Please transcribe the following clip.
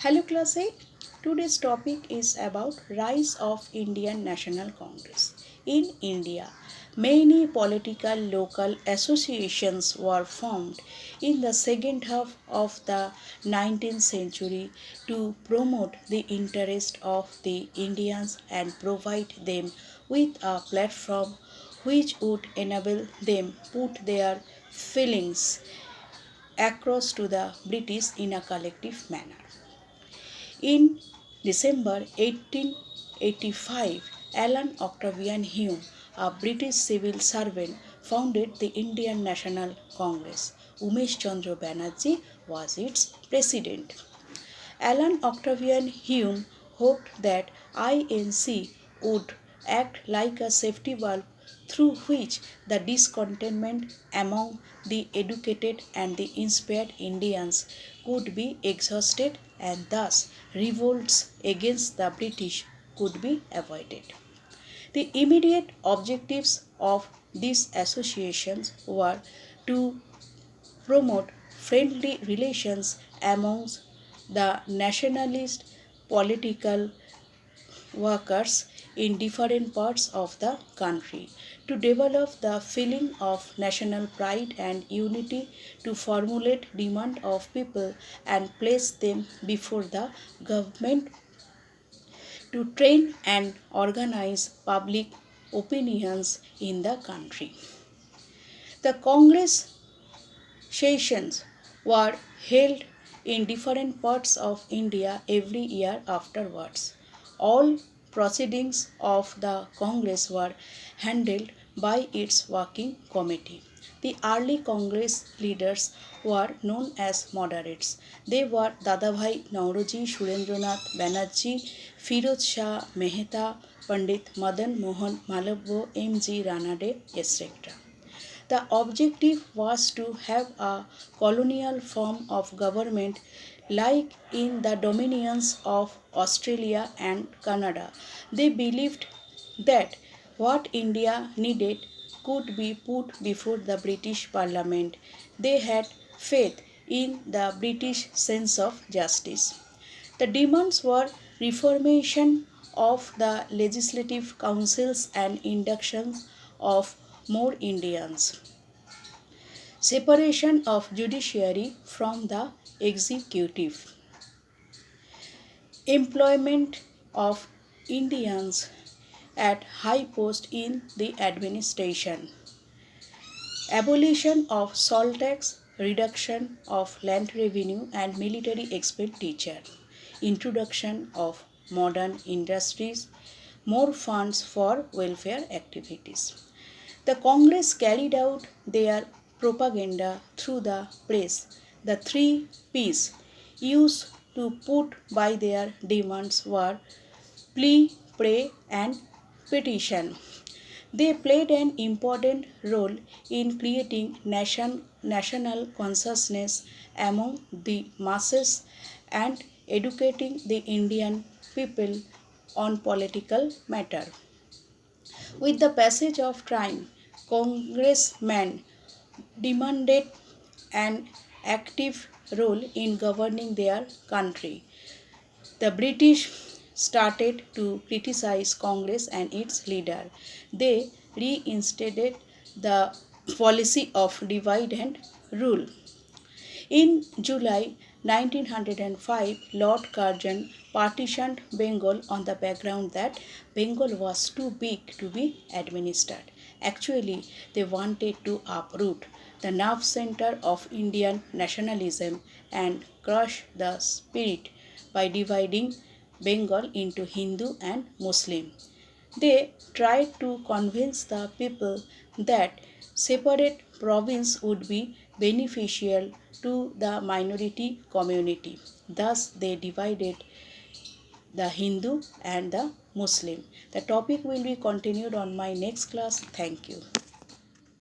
Hello class 8. Today's topic is about rise of Indian National Congress. In India, many political local associations were formed in the second half of the 19th century to promote the interest of the Indians and provide them with a platform which would enable them put their feelings across to the British in a collective manner. In December 1885, Alan Octavian Hume, a British civil servant, founded the Indian National Congress. Umesh Chandra Banerjee was its president. Alan Octavian Hume hoped that INC would act like a safety valve through which the discontentment among the educated and the inspired Indians could be exhausted and thus revolts against the British could be avoided. The immediate objectives of these associations were to promote friendly relations amongst the nationalist political workers in different parts of the country, to develop the feeling of national pride and unity, to formulate demand of people and place them before the government, to train and organize public opinions in the country. The Congress sessions were held in different parts of India every year afterwards. All proceedings of the Congress were handled by its working committee. The early Congress leaders were known as moderates. They were Dadabhai Nauroji, Surendranath Banerjee, Firoz Shah Mehta, Pandit Madan Mohan Malabya, M.G. Ranade, etc. The objective was to have a colonial form of government like in the dominions of Australia and Canada. They believed that what India needed could be put before the British Parliament. They had faith in the British sense of justice. The demands were reformation of the legislative councils and induction of more Indians, separation of judiciary from the executive, employment of Indians at high post in the administration, abolition of salt tax, reduction of land revenue and military expenditure, introduction of modern industries, more funds for welfare activities. The Congress carried out their propaganda through the press. The three P's used to put by their demands were plea, pray, and petition. They played an important role in creating national consciousness among the masses and educating the Indian people on political matter. With the passage of time, congressmen demanded an active role in governing their country. The British started to criticize Congress and its leader. They reinstated the policy of divide and rule. In July 1905, Lord Curzon partitioned Bengal on the background that Bengal was too big to be administered. Actually, they wanted to uproot the nerve center of Indian nationalism and crush the spirit by dividing Bengal into Hindu and Muslim. They tried to convince the people that separate province would be beneficial to the minority community. Thus, they divided the Hindu and the Muslim. The topic will be continued on my next class. Thank you.